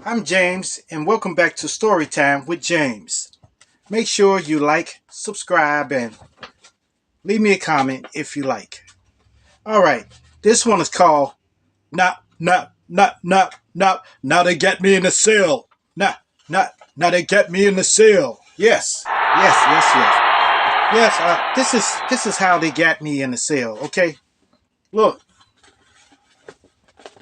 I'm James, and welcome back to Storytime with James. Make sure you like, subscribe, and leave me a comment if you like. All right, this one is called Now they get me in the cell. Now they get me in the cell. Yes. Yes, this is how they got me in the cell. Okay, look,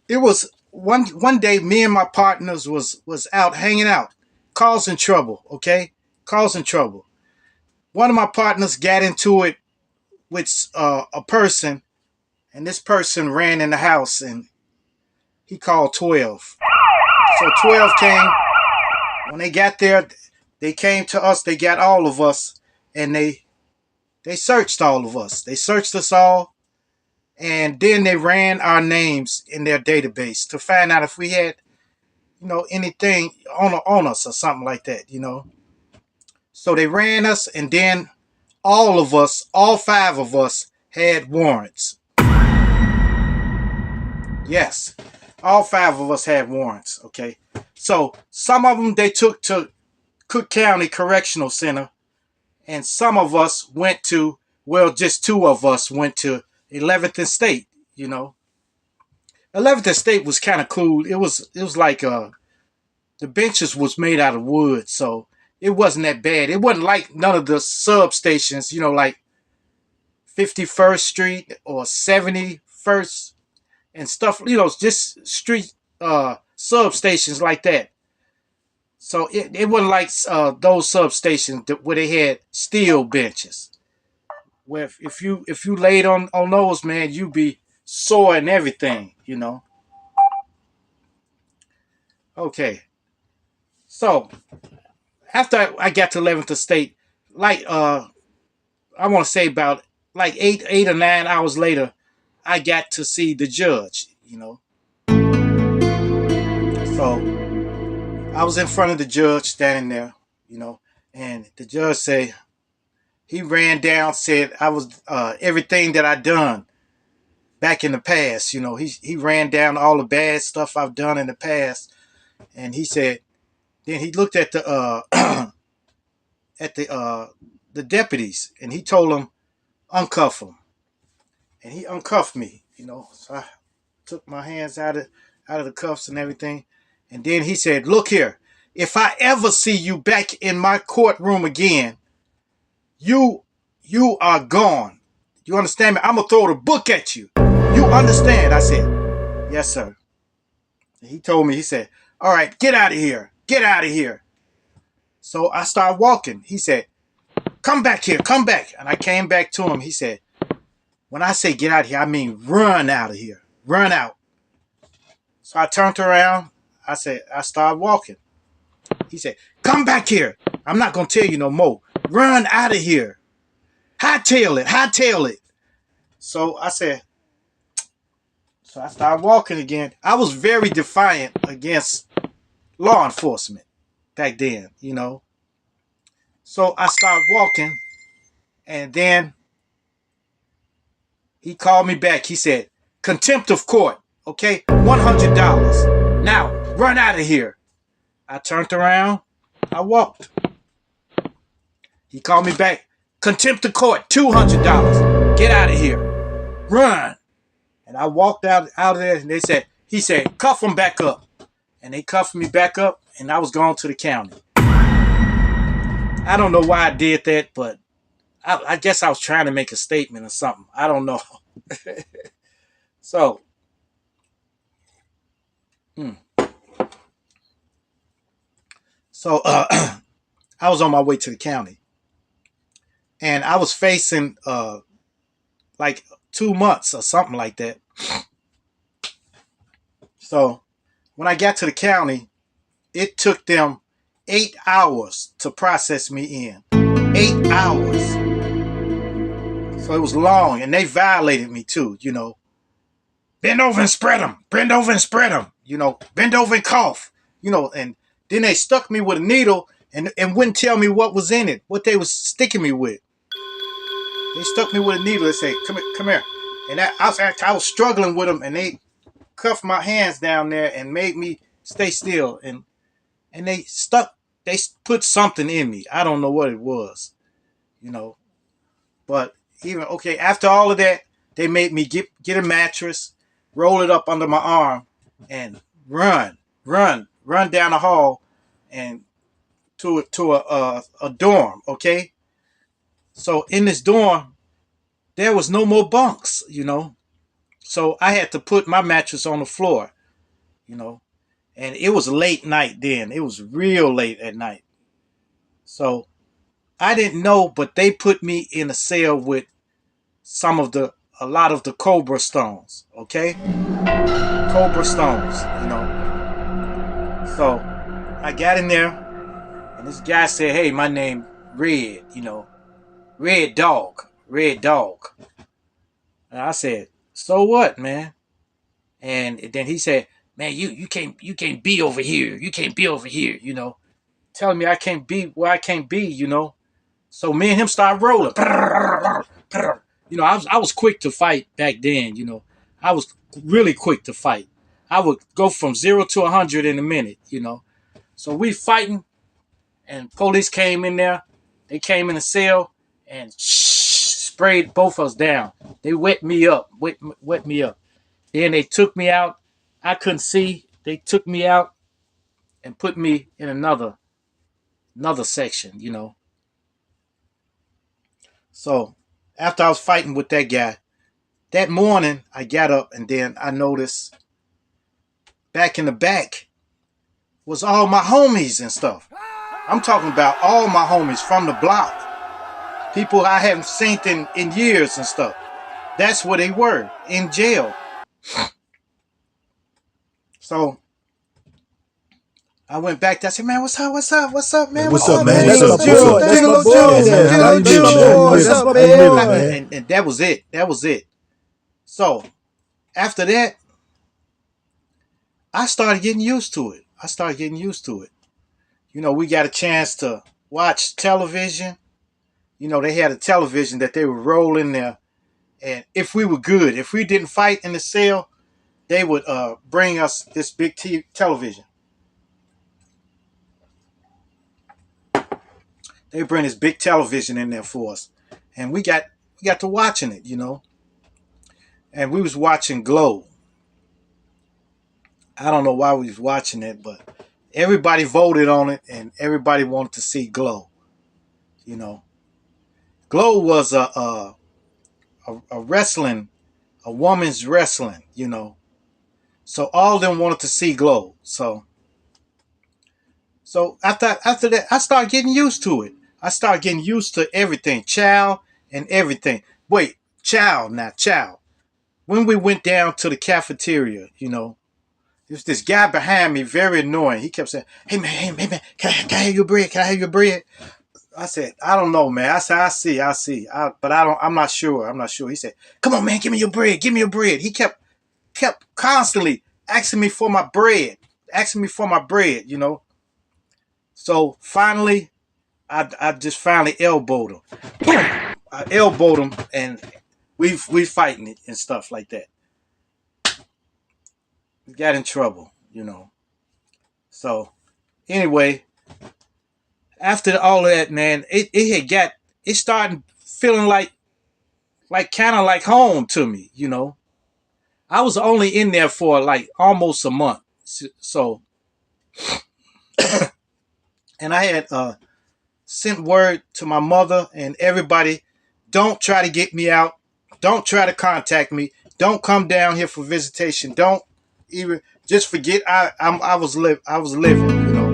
it was one day. Me and my partners was out hanging out, causing trouble. Okay, causing trouble. One of my partners got into it with a person, and this person ran in the house, and he called 12. So 12 came. When they got there, they came to us. They got all of us, and they searched all of us. They searched us all, and then they ran our names in their database to find out if we had, anything on us or something like that. So they ran us, and then all of us, all five of us, had warrants. Yes, all five of us had warrants. Okay, so some of them they took to Cook County Correctional Center, and some of us went to, well, just two of us went to 11th and State. 11th and State was kind of cool. It was like the benches was made out of wood, so it wasn't that bad. It wasn't like none of the substations, like 51st Street or 71st and stuff, just street substations like that. So it wasn't like those substations where they had steel benches. Where if you laid on those, man, you be sore and everything. Okay. So after I got to 11th State, like I want to say about like 8 or 9 hours later, I got to see the judge. So I was in front of the judge standing there, and the judge said, he ran down, said I was everything that I done back in the past. He ran down all the bad stuff I've done in the past, and he said, then he looked at the at the deputies, and he told them uncuff them, and he uncuffed me. So I took my hands out of the cuffs and everything, and then he said, "Look here, if I ever see you back in my courtroom again, you are gone. You understand me? I'm gonna throw the book at you. You understand?" I said, "Yes, sir." He told me, he said, "All right, get out of here. Get out of here." So I started walking. He said, "Come back here, come back." And I came back to him. He said, "When I say get out of here, I mean run out of here. Run out." So I turned around. I started walking. He said, "Come back here. I'm not gonna tell you no more. Run out of here. Hightail it, hightail it." So I started walking again. I was very defiant against law enforcement back then. So I started walking, and then he called me back. He said, "Contempt of court, okay? $100. Now, run out of here." I turned around. I walked. He called me back. "Contempt of court, $200. Get out of here. Run." And I walked out of there, and he said, "Cuff him back up." And they cuffed me back up, and I was going to the county. I don't know why I did that, but I guess I was trying to make a statement or something. I don't know. So, so I was on my way to the county, and I was facing like 2 months or something like that. So when I got to the county, it took them 8 hours to process me in. 8 hours. So it was long, and they violated me too. Bend over and spread them. Bend over and spread them. Bend over and cough. And then they stuck me with a needle and wouldn't tell me what was in it, what they was sticking me with. They stuck me with a needle and said, come here. And I was struggling with them, and they cuffed my hands down there and made me stay still. And and they put something in me. I don't know what it was, you know. But even okay, after all of that, they made me get a mattress, roll it up under my arm, and run down the hall, and to a dorm. Okay, so in this dorm, there was no more bunks, you know. So I had to put my mattress on the floor, you know. And it was late night then. It was real late at night. So I didn't know, but they put me in a cell with a lot of the Cobra stones. Okay, Cobra stones, you know. So I got in there, and this guy said, "Hey, my name Red, you know, Red Dog, Red Dog." And I said, "So what, man?" And then he said, "Man, you can't be over here. You can't be over here, you know." Telling me I can't be where I can't be, you know. So me and him started rolling. You know, I was quick to fight back then, you know. I was really quick to fight. I would go from 0 to 100 in a minute, you know. So we fighting, and police came in there. They came in the cell and sprayed both of us down. They wet me up. Then they took me out. I couldn't see. They took me out and put me in another section, you know. So after I was fighting with that guy, that morning I got up and then I noticed back in the back was all my homies and stuff. I'm talking about all my homies from the block. People I haven't seen in years and stuff. That's where they were, in jail. So I went back there. I said, "Man, what's up? What's up? What's up, man? What's What's up, up, man? man? What's What's up? up? What's up? Take That's a my little boy, chill. man. Take a How little you living, chill. man? How you What's living? up, How you living, man?" man? And that was it. That was it. So after that, I started getting used to it. I started getting used to it. You know, we got a chance to watch television. You know, they had a television that they would roll in there. And if we were good, if we didn't fight in the cell, they would bring us this big television. They bring this big television in there for us. And we got to watching it, you know. And we was watching Glow. I don't know why we was watching it, but everybody voted on it and everybody wanted to see Glow, you know. Glow was a wrestling, a woman's wrestling, you know. So all of them wanted to see Glow. So after that, I started getting used to it. I started getting used to everything, chow and everything. Wait, chow now, chow. When we went down to the cafeteria, you know, there's this guy behind me, very annoying. He kept saying, hey man, can I have your bread? Can I have your bread? I said, I don't know, man. I said, I see. But I don't. I'm not sure. I'm not sure. He said, come on, man, give me your bread. Give me your bread. He kept constantly asking me for my bread, asking me for my bread, you know. So finally, I just finally elbowed him. Boom! I elbowed him, and we fighting it and stuff like that. We got in trouble, you know. So anyway, after all of that, man, it started feeling like kind of like home to me, you know. I was only in there for like almost a month, so and I had sent word to my mother and everybody, don't try to get me out. Don't try to contact me. Don't come down here for visitation. Don't even just forget I was living, you know.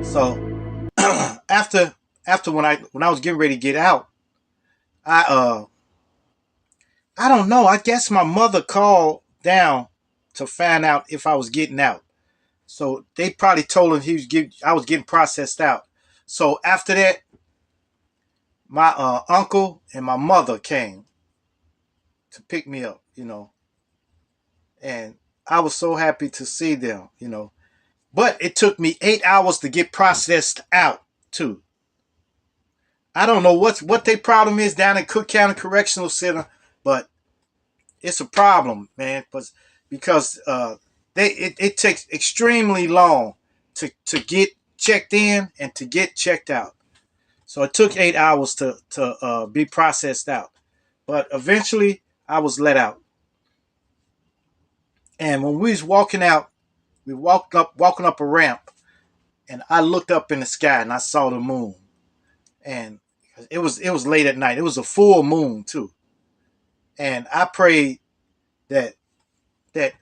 So after when I was getting ready to get out, I I don't know. I guess my mother called down to find out if I was getting out. So they probably told him I was getting processed out. So after that, my uncle and my mother came to pick me up, you know, and I was so happy to see them, you know. But it took me 8 hours to get processed out too. I don't know what their problem is down in Cook County Correctional Center, but it's a problem, man. Because it takes extremely long to get checked in and to get checked out. So it took 8 hours to be processed out. But eventually, I was let out. And when we was walking out, we walking up a ramp, and I looked up in the sky and I saw the moon. And it was late at night. It was a full moon too. And I prayed that that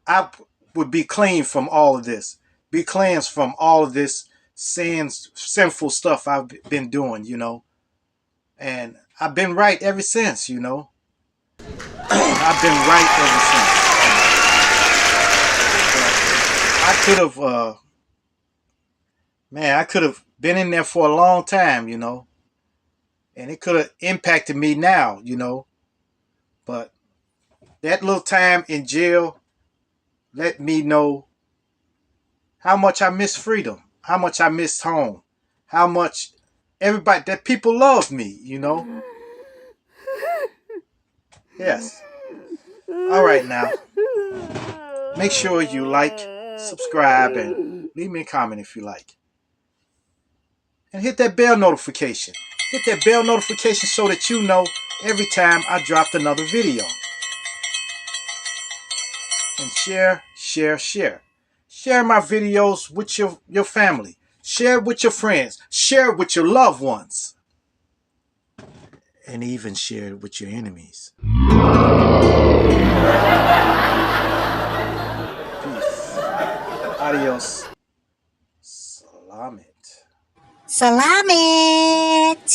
I would be clean from all of this, be cleansed from all of this sinful stuff I've been doing. And I've been right ever since. I've been right ever since. But I could have, man, I could have been in there for a long time, and it could have impacted me now. But that little time in jail let me know how much I miss freedom, how much I missed home, how much everybody that people love me. Yes. All right now. Make sure you like, subscribe, and leave me a comment if you like. And hit that bell notification. Hit that bell notification so that you know every time I dropped another video. And share, share, share. Share my videos with your family. Share it with your friends. Share it with your loved ones. And even share it with your enemies. Peace. Adios. Salamat. Salamat!